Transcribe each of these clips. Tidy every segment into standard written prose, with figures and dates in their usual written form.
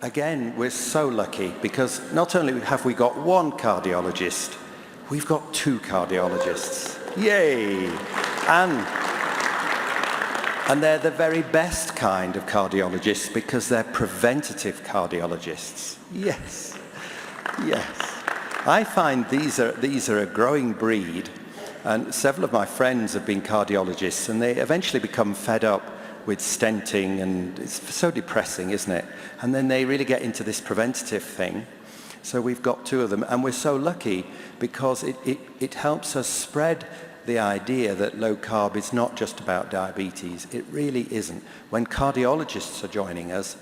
again, we're so lucky because not only have we got one cardiologist, we've got two cardiologists. Yay! And they're the very best kind of cardiologists because they're preventative cardiologists. Yes, yes. I find these are a growing breed, and several of my friends have been cardiologists, and they eventually become fed up with stenting, and it's so depressing, isn't it? And then they really get into this preventative thing. So we've got two of them, and we're so lucky because it helps us spread the idea that low carb is not just about diabetes. It really isn't. When cardiologists are joining us,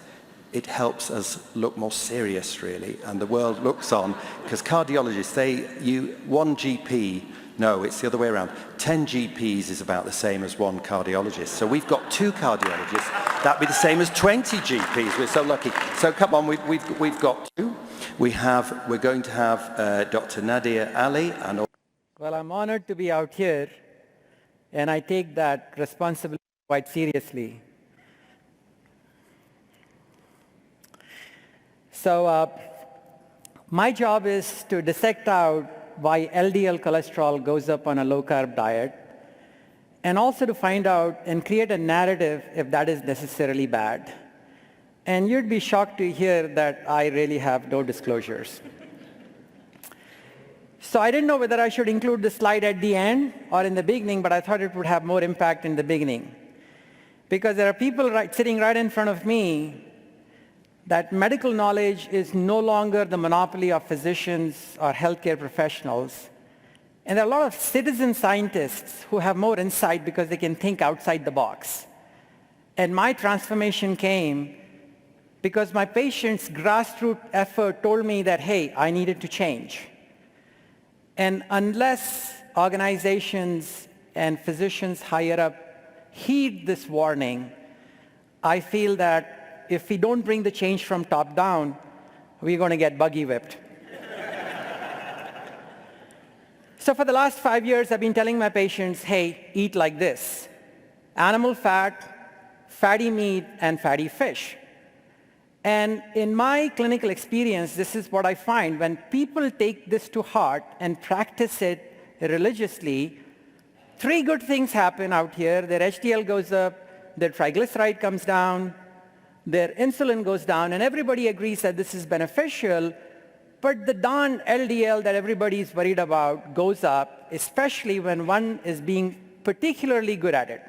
it helps us look more serious, really, and the world looks on, because cardiologists, one GP, no, it's the other way around. 10 GPs is about the same as one cardiologist. So we've got two cardiologists. That'd be the same as 20 GPs. We're so lucky. So come on, we've got two. We're going to have Dr. Nadir Ali and. Well, I'm honored to be out here, and I take that responsibility quite seriously. So my job is to dissect out why LDL cholesterol goes up on a low-carb diet, and also to find out and create a narrative if that is necessarily bad. And you'd be shocked to hear that I really have no disclosures. So I didn't know whether I should include the slide at the end or in the beginning, but I thought it would have more impact in the beginning. Because there are people sitting right in front of me that medical knowledge is no longer the monopoly of physicians or healthcare professionals. And there are a lot of citizen scientists who have more insight because they can think outside the box. And my transformation came because my patients' grassroots effort told me that, hey, I needed to change. And unless organizations and physicians higher up heed this warning, I feel that if we don't bring the change from top down, we're going to get buggy whipped. So for the last 5 years, I've been telling my patients, hey, eat like this: animal fat, fatty meat, and fatty fish. And in my clinical experience, this is what I find. When people take this to heart and practice it religiously, 3 good things happen out here. Their HDL goes up, their triglyceride comes down, their insulin goes down, and everybody agrees that this is beneficial. But the darn LDL that everybody is worried about goes up, especially when one is being particularly good at it.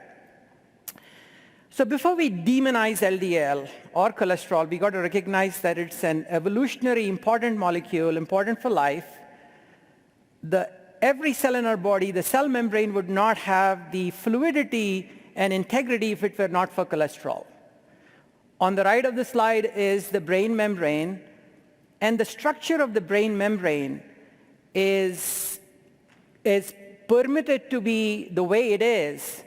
So before we demonize LDL or cholesterol, we got to recognize that it's an evolutionary important molecule, important for life. Every cell in our body, the cell membrane would not have the fluidity and integrity if it were not for cholesterol. On the right of the slide is the brain membrane, and the structure of the brain membrane is permitted to be the way it is.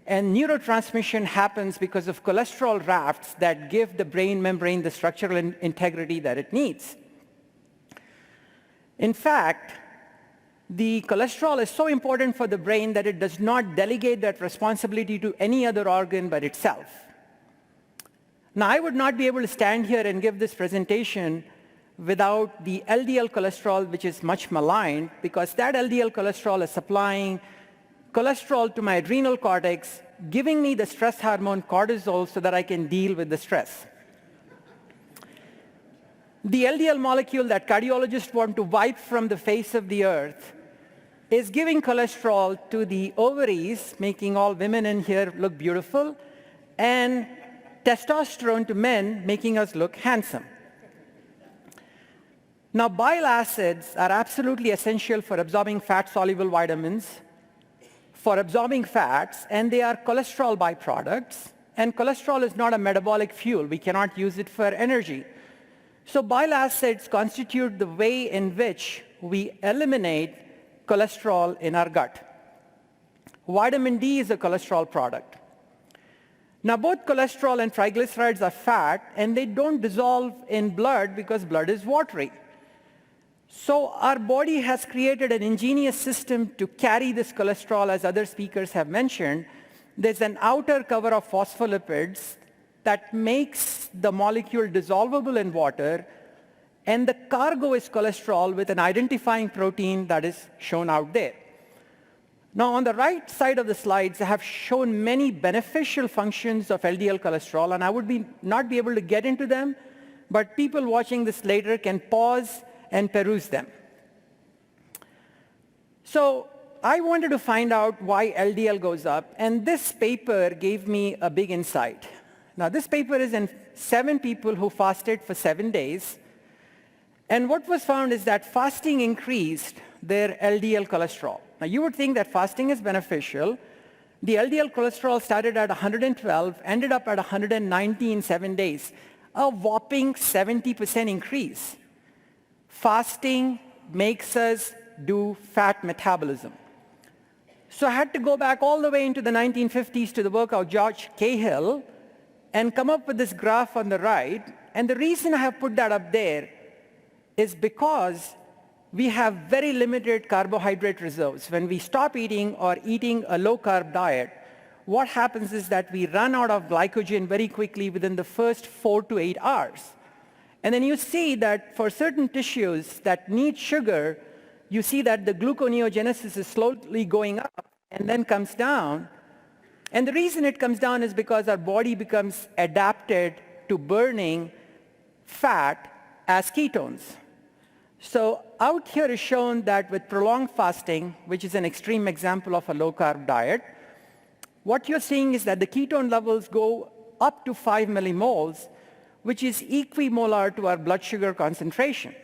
And neurotransmission happens because of cholesterol rafts that give the brain membrane the structural integrity that it needs. In fact, the cholesterol is so important for the brain that it does not delegate that responsibility to any other organ but itself. Now, I would not be able to stand here and give this presentation without the LDL cholesterol, which is much maligned, because that LDL cholesterol is supplying cholesterol to my adrenal cortex, giving me the stress hormone cortisol so that I can deal with the stress. The LDL molecule that cardiologists want to wipe from the face of the earth is giving cholesterol to the ovaries, making all women in here look beautiful, and testosterone to men, making us look handsome. Now, bile acids are absolutely essential for absorbing fat-soluble vitamins, for absorbing fats, and they are cholesterol byproducts. And cholesterol is not a metabolic fuel. We cannot use it for energy. So bile acids constitute the way in which we eliminate cholesterol in our gut. Vitamin D is a cholesterol product. Now, both cholesterol and triglycerides are fat, and they don't dissolve in blood because blood is watery. So our body has created an ingenious system to carry this cholesterol, as other speakers have mentioned. There's an outer cover of phospholipids that makes the molecule dissolvable in water, and the cargo is cholesterol with an identifying protein that is shown out there. Now, on the right side of the slides, I have shown many beneficial functions of LDL cholesterol, and I would not be able to get into them, but people watching this later can pause and peruse them. So I wanted to find out why LDL goes up, and this paper gave me a big insight. Now, this paper is in 7 people who fasted for 7 days, and what was found is that fasting increased their LDL cholesterol. Now, you would think that fasting is beneficial. The LDL cholesterol started at 112, ended up at 190 in 7 days, a whopping 70% increase. Fasting makes us do fat metabolism. So I had to go back all the way into the 1950s to the work of George Cahill and come up with this graph on the right. And the reason I have put that up there is because we have very limited carbohydrate reserves. When we stop eating or eating a low-carb diet, what happens is that we run out of glycogen very quickly within the first 4 to 8 hours. And then you see that for certain tissues that need sugar, you see that the gluconeogenesis is slowly going up and then comes down. And the reason it comes down is because our body becomes adapted to burning fat as ketones. So out here is shown that with prolonged fasting, which is an extreme example of a low-carb diet, what you're seeing is that the ketone levels go up to 5 millimoles, which is equimolar to our blood sugar concentration.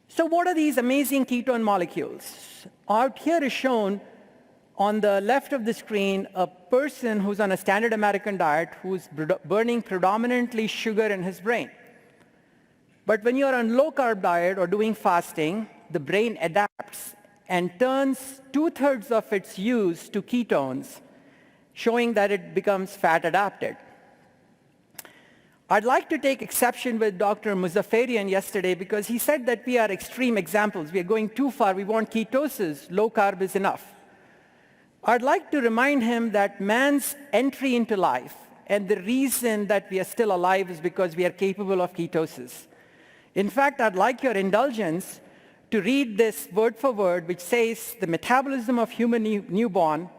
So what are these amazing ketone molecules? Out here is shown on the left of the screen a person who's on a standard American diet who's burning predominantly sugar in his brain. But when you're on low-carb diet or doing fasting, the brain adapts and turns 2/3 of its use to ketones, showing that it becomes fat adapted. I'd like to take exception with Dr. Muzaffarian yesterday because he said that we are extreme examples. We are going too far. We want ketosis. Low carb is enough. I'd like to remind him that man's entry into life and the reason that we are still alive is because we are capable of ketosis. In fact, I'd like your indulgence to read this word for word, which says the metabolism of human newborn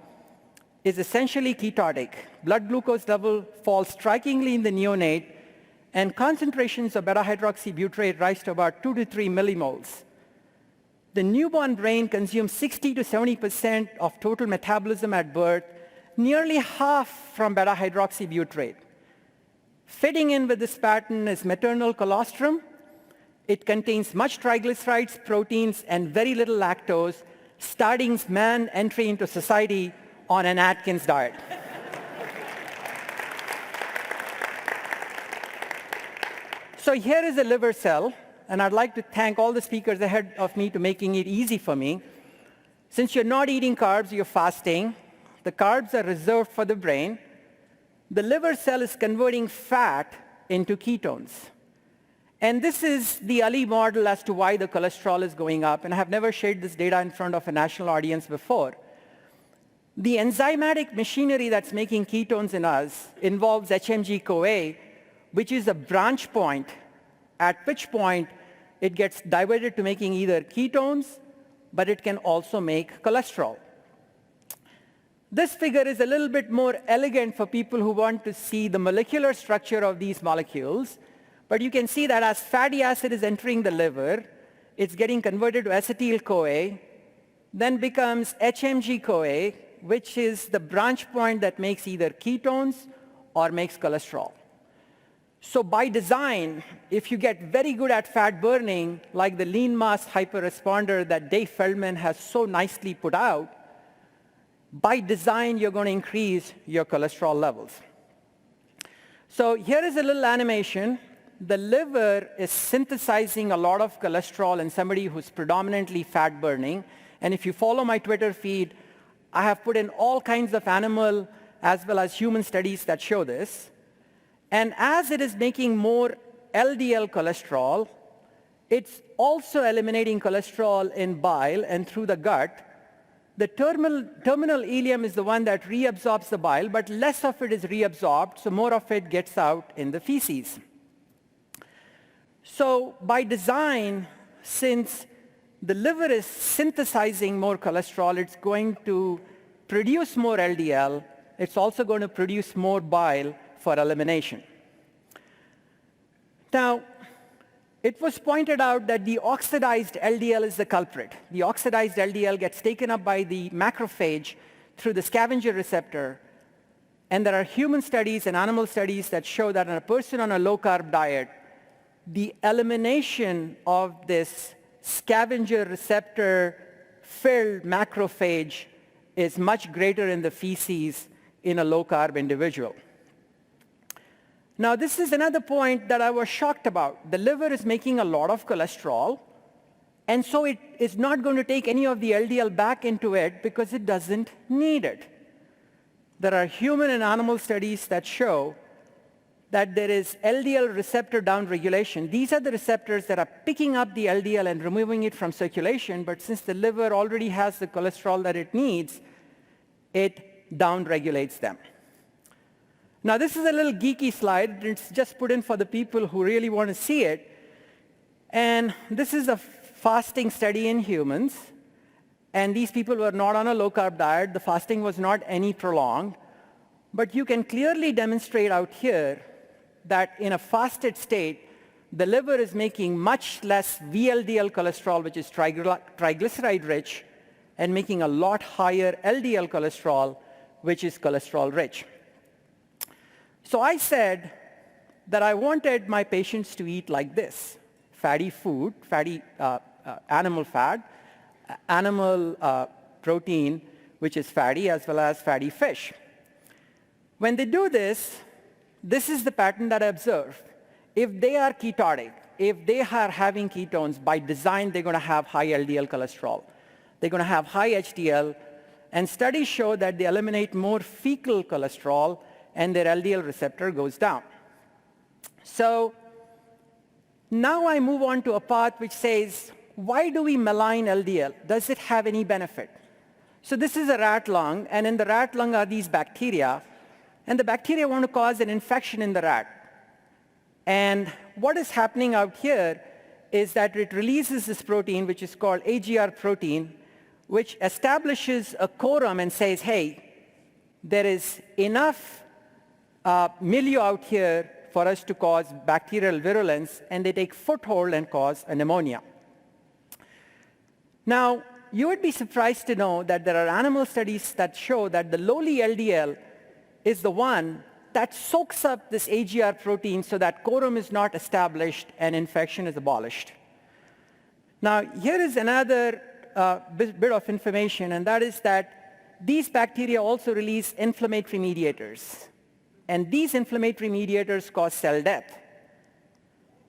is essentially ketotic. Blood glucose level falls strikingly in the neonate, and concentrations of beta-hydroxybutyrate rise to about 2 to 3 millimoles. The newborn brain consumes 60 to 70% of total metabolism at birth, nearly half from beta-hydroxybutyrate. Fitting in with this pattern is maternal colostrum. It contains much triglycerides, proteins, and very little lactose, starting man entry into society on an Atkins diet. So here is a liver cell, and I'd like to thank all the speakers ahead of me to making it easy for me. Since you're not eating carbs, you're fasting. The carbs are reserved for the brain. The liver cell is converting fat into ketones. And this is the Ali model as to why the cholesterol is going up, and I have never shared this data in front of a national audience before. The enzymatic machinery that's making ketones in us involves HMG-CoA, which is a branch point, at which point it gets diverted to making either ketones, but it can also make cholesterol. This figure is a little bit more elegant for people who want to see the molecular structure of these molecules, but you can see that as fatty acid is entering the liver, it's getting converted to acetyl-CoA, then becomes HMG-CoA, which is the branch point that makes either ketones or makes cholesterol. So by design, if you get very good at fat burning, like the lean mass hyperresponder that Dave Feldman has so nicely put out, by design, you're going to increase your cholesterol levels. So here is a little animation. The liver is synthesizing a lot of cholesterol in somebody who's predominantly fat burning. And if you follow my Twitter feed, I have put in all kinds of animal as well as human studies that show this. And as it is making more LDL cholesterol, it's also eliminating cholesterol in bile and through the gut, The terminal ileum is the one that reabsorbs the bile, but less of it is reabsorbed, so more of it gets out in the feces. So by design, since the liver is synthesizing more cholesterol, it's going to produce more LDL. It's also going to produce more bile for elimination. Now, it was pointed out that the oxidized LDL is the culprit. The oxidized LDL gets taken up by the macrophage through the scavenger receptor. And there are human studies and animal studies that show that in a person on a low-carb diet, the elimination of this scavenger receptor-filled macrophage is much greater in the feces in a low-carb individual. Now, this is another point that I was shocked about. The liver is making a lot of cholesterol, and so it is not going to take any of the LDL back into it because it doesn't need it. There are human and animal studies that show that there is LDL receptor downregulation. These are the receptors that are picking up the LDL and removing it from circulation, but since the liver already has the cholesterol that it needs, it downregulates them. Now, this is a little geeky slide. It's just put in for the people who really want to see it. And this is a fasting study in humans. And these people were not on a low-carb diet. The fasting was not any prolonged. But you can clearly demonstrate out here that in a fasted state, the liver is making much less VLDL cholesterol, which is triglyceride-rich, and making a lot higher LDL cholesterol, which is cholesterol-rich. So I said that I wanted my patients to eat like this: fatty food, animal fat, animal protein, which is fatty, as well as fatty fish. When they do this, this is the pattern that I observed. If they are ketotic, if they are having ketones, by design, they're going to have high LDL cholesterol. They're going to have high HDL, and studies show that they eliminate more fecal cholesterol, and their LDL receptor goes down. So now I move on to a part which says, why do we malign LDL? Does it have any benefit? So this is a rat lung, and in the rat lung are these bacteria, and the bacteria want to cause an infection in the rat. And what is happening out here is that it releases this protein, which is called AGR protein, which establishes a quorum and says, hey, there is enough milieu out here for us to cause bacterial virulence, and they take foothold and cause a pneumonia. Now, you would be surprised to know that there are animal studies that show that the lowly LDL is the one that soaks up this AGR protein so that quorum is not established and infection is abolished. Now, here is another bit of information, and that is that these bacteria also release inflammatory mediators. And these inflammatory mediators cause cell death.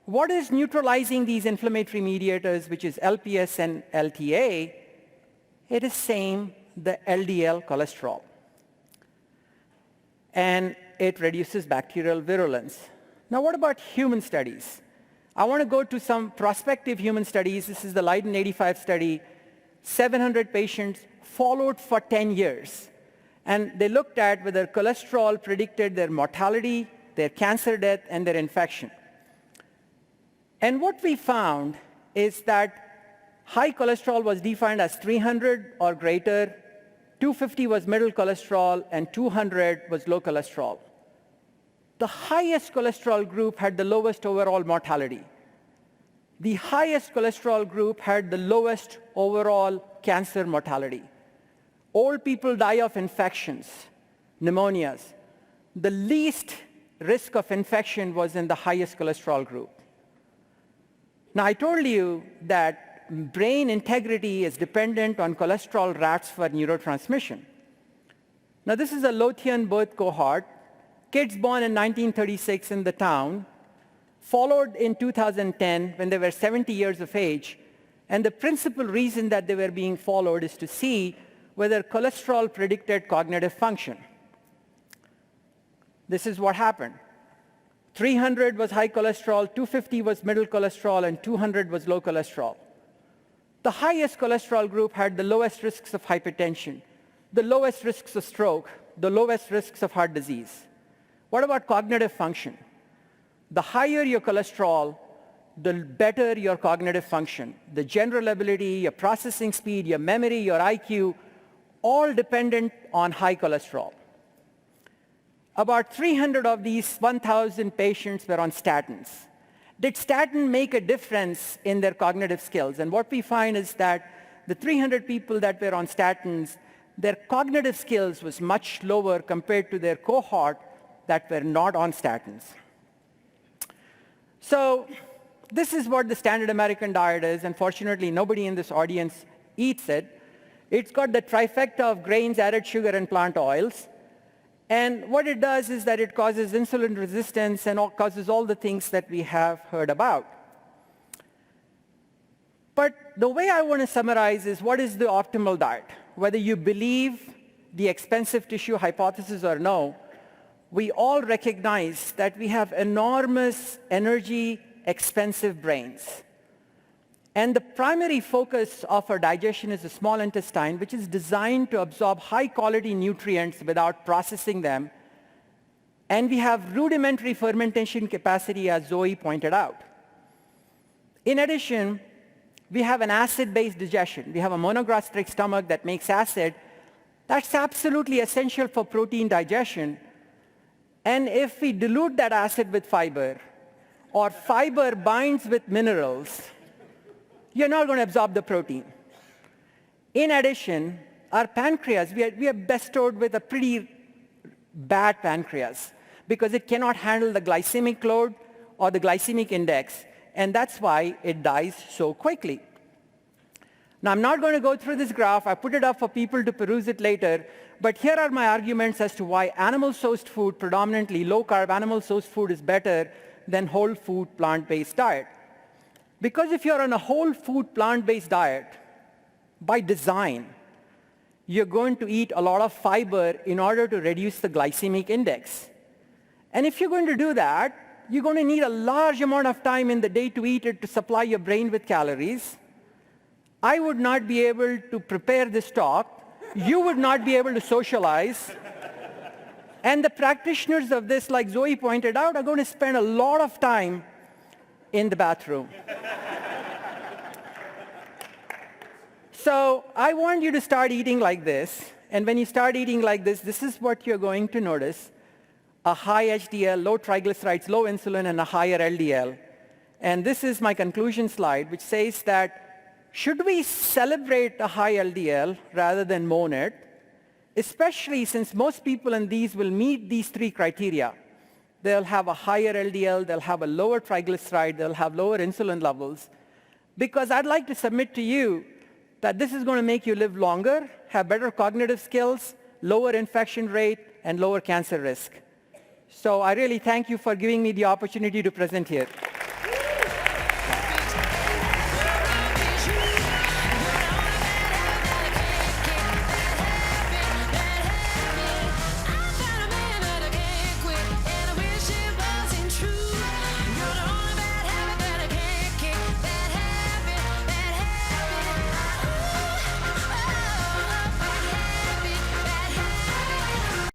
What is neutralizing these inflammatory mediators, which is LPS and LTA? It is the LDL cholesterol. And it reduces bacterial virulence. Now, what about human studies? I want to go to some prospective human studies. This is the Leiden 85 study, 700 patients followed for 10 years. And they looked at whether cholesterol predicted their mortality, their cancer death, and their infection. And what we found is that high cholesterol was defined as 300 or greater, 250 was middle cholesterol, and 200 was low cholesterol. The highest cholesterol group had the lowest overall mortality. The highest cholesterol group had the lowest overall cancer mortality. Old people die of infections, pneumonias. The least risk of infection was in the highest cholesterol group. Now, I told you that brain integrity is dependent on cholesterol rats for neurotransmission. Now, this is a Lothian Birth Cohort, kids born in 1936 in the town, followed in 2010 when they were 70 years of age. And the principal reason that they were being followed is to see whether cholesterol predicted cognitive function. This is what happened. 300 was high cholesterol, 250 was middle cholesterol, and 200 was low cholesterol. The highest cholesterol group had the lowest risks of hypertension, the lowest risks of stroke, the lowest risks of heart disease. What about cognitive function? The higher your cholesterol, the better your cognitive function. The general ability, your processing speed, your memory, your IQ, all dependent on high cholesterol. About 300 of these 1,000 patients were on statins. Did statin make a difference in their cognitive skills? And what we find is that the 300 people that were on statins, their cognitive skills was much lower compared to their cohort that were not on statins. So this is what the standard American diet is. Unfortunately, nobody in this audience eats it. It's got the trifecta of grains, added sugar, and plant oils. And what it does is that it causes insulin resistance and causes all the things that we have heard about. But the way I want to summarize is what is the optimal diet? Whether you believe the expensive tissue hypothesis or no, we all recognize that we have enormous energy expensive brains. And the primary focus of our digestion is the small intestine, which is designed to absorb high-quality nutrients without processing them. And we have rudimentary fermentation capacity, as Zoe pointed out. In addition, we have an acid-based digestion. We have a monogastric stomach that makes acid. That's absolutely essential for protein digestion. And if we dilute that acid with fiber, or fiber binds with minerals, you're not going to absorb the protein. In addition, our pancreas, we are bestowed with a pretty bad pancreas because it cannot handle the glycemic load or the glycemic index, and that's why it dies so quickly. Now, I'm not going to go through this graph. I put it up for people to peruse it later, but here are my arguments as to why animal-sourced food, predominantly low-carb animal-sourced food, is better than whole food plant-based diet. Because if you're on a whole food plant-based diet, by design, you're going to eat a lot of fiber in order to reduce the glycemic index. And if you're going to do that, you're going to need a large amount of time in the day to eat it to supply your brain with calories. I would not be able to prepare this talk. You would not be able to socialize. And the practitioners of this, like Zoe pointed out, are going to spend a lot of time in the bathroom. So I want you to start eating like this. And when you start eating like this is what you're going to notice: a high HDL, low triglycerides, low insulin, and a higher LDL. And this is my conclusion slide, which says that should we celebrate a high LDL rather than mourn it, especially since most people in these will meet these three criteria. They'll have a higher LDL, they'll have a lower triglyceride, they'll have lower insulin levels. Because I'd like to submit to you that this is going to make you live longer, have better cognitive skills, lower infection rate, and lower cancer risk. So I really thank you for giving me the opportunity to present here.